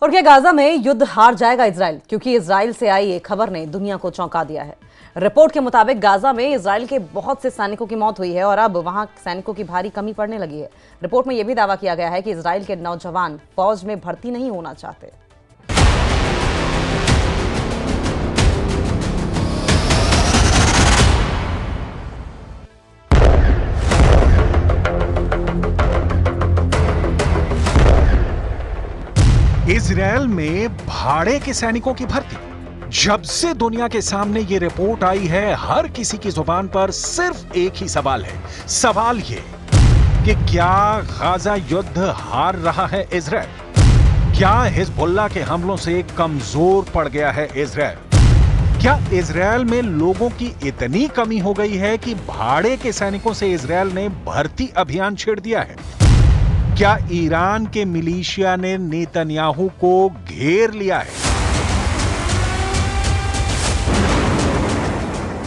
और क्या गाजा में युद्ध हार जाएगा इजराइल? क्योंकि इजराइल से आई एक खबर ने दुनिया को चौंका दिया है। रिपोर्ट के मुताबिक गाजा में इजराइल के बहुत से सैनिकों की मौत हुई है और अब वहां सैनिकों की भारी कमी पड़ने लगी है। रिपोर्ट में यह भी दावा किया गया है कि इजराइल के नौजवान फौज में भर्ती नहीं होना चाहते। इजरायल में भाड़े के सैनिकों की भर्ती। जब से दुनिया के सामने ये रिपोर्ट आई है, हर किसी की जुबान पर सिर्फ एक ही सवाल है। सवाल ये कि क्या गाजा युद्ध हार रहा है इजरायल? क्या हिजबुल्लाह के हमलों से कमजोर पड़ गया है इजरायल? क्या इजरायल में लोगों की इतनी कमी हो गई है कि भाड़े के सैनिकों से इजरायल ने भर्ती अभियान छेड़ दिया है? क्या ईरान के मिलिशिया ने नेतन्याहू को घेर लिया है?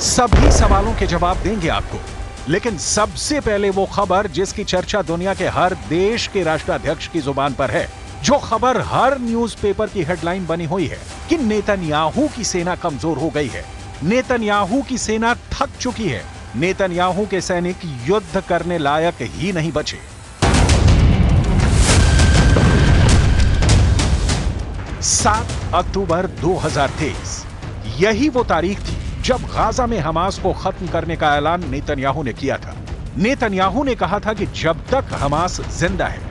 सभी सवालों के जवाब देंगे आपको, लेकिन सबसे पहले वो खबर जिसकी चर्चा दुनिया के हर देश के राष्ट्राध्यक्ष की जुबान पर है, जो खबर हर न्यूज़पेपर की हेडलाइन बनी हुई है कि नेतन्याहू की सेना कमजोर हो गई है, नेतन्याहू की सेना थक चुकी है, नेतन्याहू के सैनिक युद्ध करने लायक ही नहीं बचे। 7 अक्टूबर 2023 यही वो तारीख थी जब गाजा में हमास को खत्म करने का ऐलान नेतन्याहू ने किया था। नेतन्याहू ने कहा था कि जब तक हमास जिंदा है,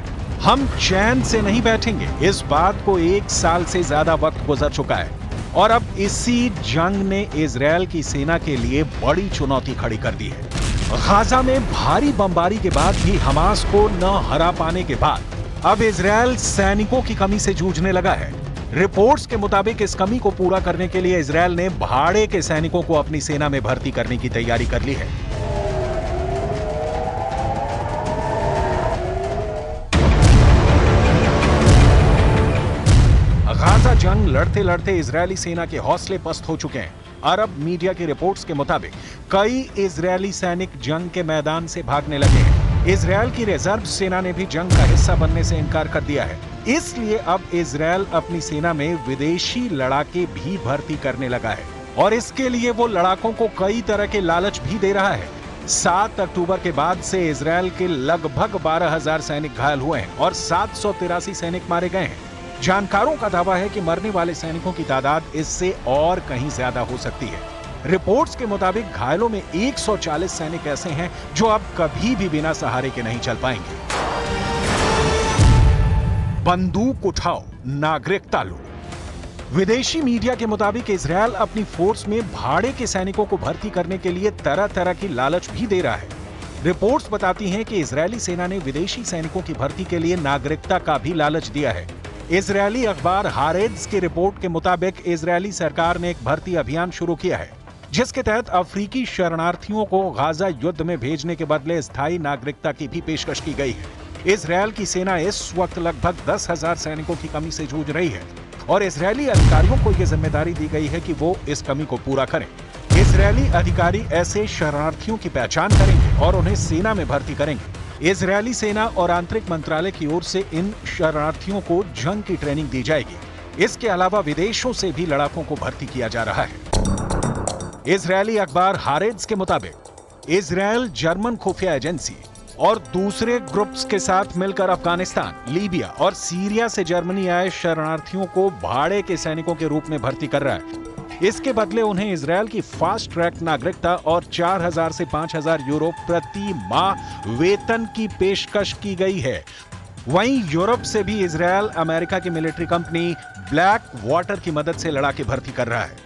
हम चैन से नहीं बैठेंगे। इस बात को 1 साल से ज्यादा वक्त गुजर चुका है और अब इसी जंग ने इजरायल की सेना के लिए बड़ी चुनौती खड़ी कर दी है। गाजा में भारी बमबारी के बाद भी हमास को न हरा पाने के बाद अब इजरायल सैनिकों की कमी से जूझने लगा है। रिपोर्ट्स के मुताबिक इस कमी को पूरा करने के लिए इजरायल ने भाड़े के सैनिकों को अपनी सेना में भर्ती करने की तैयारी कर ली है। गाजा जंग लड़ते लड़ते इजरायली सेना के हौसले पस्त हो चुके हैं। अरब मीडिया की रिपोर्ट्स के मुताबिक कई इजरायली सैनिक जंग के मैदान से भागने लगे हैं। इजरायल की रिजर्व सेना ने भी जंग का हिस्सा बनने से इनकार कर दिया है। इसलिए अब इजरायल अपनी सेना में विदेशी लड़ाके भी भर्ती करने लगा है और इसके लिए वो लड़ाकों को कई तरह के लालच भी दे रहा है। 7 अक्टूबर के बाद से इजरायल के लगभग 12,000 सैनिक घायल हुए हैं और 783 सैनिक मारे गए हैं। जानकारों का दावा है कि मरने वाले सैनिकों की तादाद इससे और कहीं ज्यादा हो सकती है। रिपोर्ट्स के मुताबिक घायलों में 140 सैनिक ऐसे हैं जो अब कभी भी बिना सहारे के नहीं चल पाएंगे। बंदूक उठाओ, नागरिकता लो। विदेशी मीडिया के मुताबिक इजरायल अपनी फोर्स में भाड़े के सैनिकों को भर्ती करने के लिए तरह तरह की लालच भी दे रहा है। रिपोर्ट्स बताती हैं कि इजरायली सेना ने विदेशी सैनिकों की भर्ती के लिए नागरिकता का भी लालच दिया है। इजरायली अखबार हारेट्ज की रिपोर्ट के मुताबिक इजरायली सरकार ने एक भर्ती अभियान शुरू किया है, जिसके तहत अफ्रीकी शरणार्थियों को गाजा युद्ध में भेजने के बदले स्थायी नागरिकता की भी पेशकश की गई है। इजरायल की सेना इस वक्त लगभग 10,000 सैनिकों की कमी से जूझ रही है और इजरायली अधिकारियों को यह जिम्मेदारी दी गई है कि वो इस कमी को पूरा करें। इजरायली अधिकारी ऐसे शरणार्थियों की पहचान करेंगे और उन्हें सेना में भर्ती करेंगे। इजरायली सेना और आंतरिक मंत्रालय की ओर से इन शरणार्थियों को जंग की ट्रेनिंग दी जाएगी। इसके अलावा विदेशों से भी लड़ाकों को भर्ती किया जा रहा है। इजरायली अखबार हारेट्ज के मुताबिक इजरायल जर्मन खुफिया एजेंसी और दूसरे ग्रुप्स के साथ मिलकर अफगानिस्तान, लीबिया और सीरिया से जर्मनी आए शरणार्थियों को भाड़े के सैनिकों के रूप में भर्ती कर रहा है। इसके बदले उन्हें इजरायल की फास्ट ट्रैक नागरिकता और 4,000 से 5,000 यूरो प्रति माह वेतन की पेशकश की गई है। वहीं यूरोप से भी इजरायल अमेरिका की मिलिट्री कंपनी ब्लैक वाटर की मदद से लड़ाके भर्ती कर रहा है।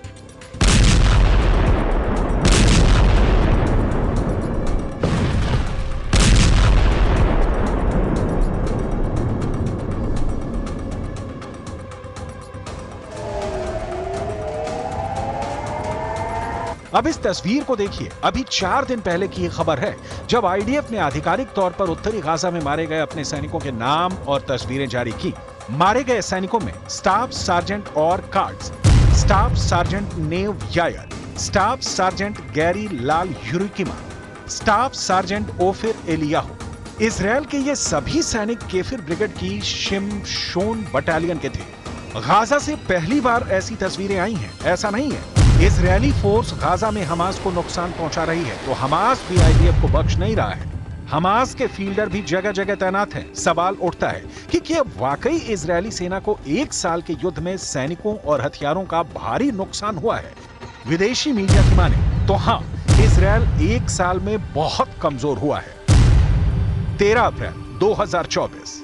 अब इस तस्वीर को देखिए। अभी 4 दिन पहले की यह खबर है जब आईडीएफ ने आधिकारिक तौर पर उत्तरी गाजा में मारे गए अपने सैनिकों के नाम और तस्वीरें जारी की। मारे गए सैनिकों में स्टाफ सार्जेंट और कार्ड्स, staff sergeant Nave Yair, staff sergeant Gary लाल यूरिकिमा, staff sergeant Ofir Eliyahu. Israel के ये सभी सैनिक केफिर ब्रिगेड की शिमशोन बटालियन के थे। गाजा से पहली बार ऐसी तस्वीरें आई हैं, ऐसा नहीं है। इजरायली फोर्स गाजा में हमास को नुकसान पहुंचा रही है तो हमास भी आईडीएफ को बख्श नहीं रहा है। हमास के फील्डर भी जगह जगह तैनात हैं। सवाल उठता है कि क्या वाकई इजरायली सेना को 1 साल के युद्ध में सैनिकों और हथियारों का भारी नुकसान हुआ है? विदेशी मीडिया की माने तो हाँ, इजरायल 1 साल में बहुत कमजोर हुआ है। 13 अप्रैल 2024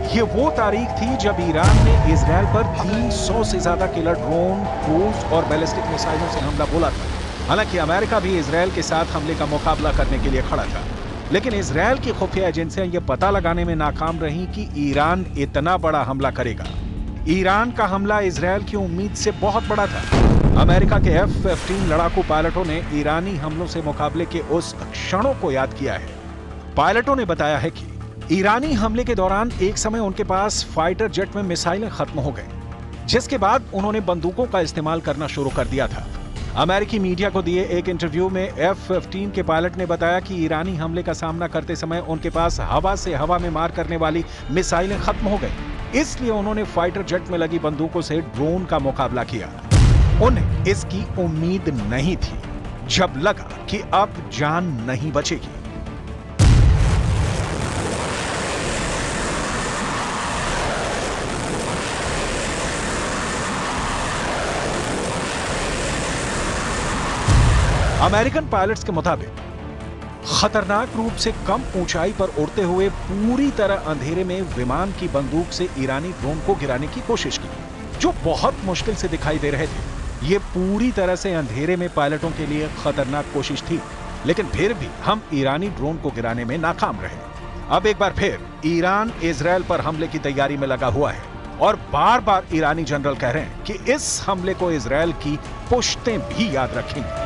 ये वो तारीख थी जब ईरान ने इजरायल पर 300 से ज्यादा किलर ड्रोन, क्रूज और बैलिस्टिक मिसाइलों से हमला बोला था। हालांकि अमेरिका भी इजरायल के साथ हमले का मुकाबला करने के लिए खड़ा था, लेकिन इजरायल की खुफिया एजेंसियां ये पता लगाने में नाकाम रहीं कि ईरान इतना बड़ा हमला करेगा। ईरान का हमला इजरायल की उम्मीद से बहुत बड़ा था। अमेरिका के F-15 लड़ाकू पायलटों ने ईरानी हमलों से मुकाबले के उस क्षणों को याद किया है। पायलटों ने बताया है कि ईरानी हमले के दौरान एक समय उनके पास फाइटर जेट में मिसाइलें खत्म हो गई, जिसके बाद उन्होंने बंदूकों का इस्तेमाल करना शुरू कर दिया था। अमेरिकी मीडिया को दिए एक इंटरव्यू में F-15 के पायलट ने बताया कि ईरानी हमले का सामना करते समय उनके पास हवा से हवा में मार करने वाली मिसाइलें खत्म हो गई, इसलिए उन्होंने फाइटर जेट में लगी बंदूकों से ड्रोन का मुकाबला किया। उन्हें इसकी उम्मीद नहीं थी जब लगा कि अब जान नहीं बचेगी। अमेरिकन पायलट्स के मुताबिक खतरनाक रूप से कम ऊंचाई पर उड़ते हुए पूरी तरह अंधेरे में विमान की बंदूक से ईरानी ड्रोन को गिराने की कोशिश की, जो बहुत मुश्किल से दिखाई दे रहे थे। ये पूरी तरह से अंधेरे में पायलटों के लिए खतरनाक कोशिश थी, लेकिन फिर भी हम ईरानी ड्रोन को गिराने में नाकाम रहे। अब एक बार फिर ईरान इजरायल पर हमले की तैयारी में लगा हुआ है और बार बार ईरानी जनरल कह रहे हैं कि इस हमले को इजरायल की पुश्तें भी याद रखेंगी।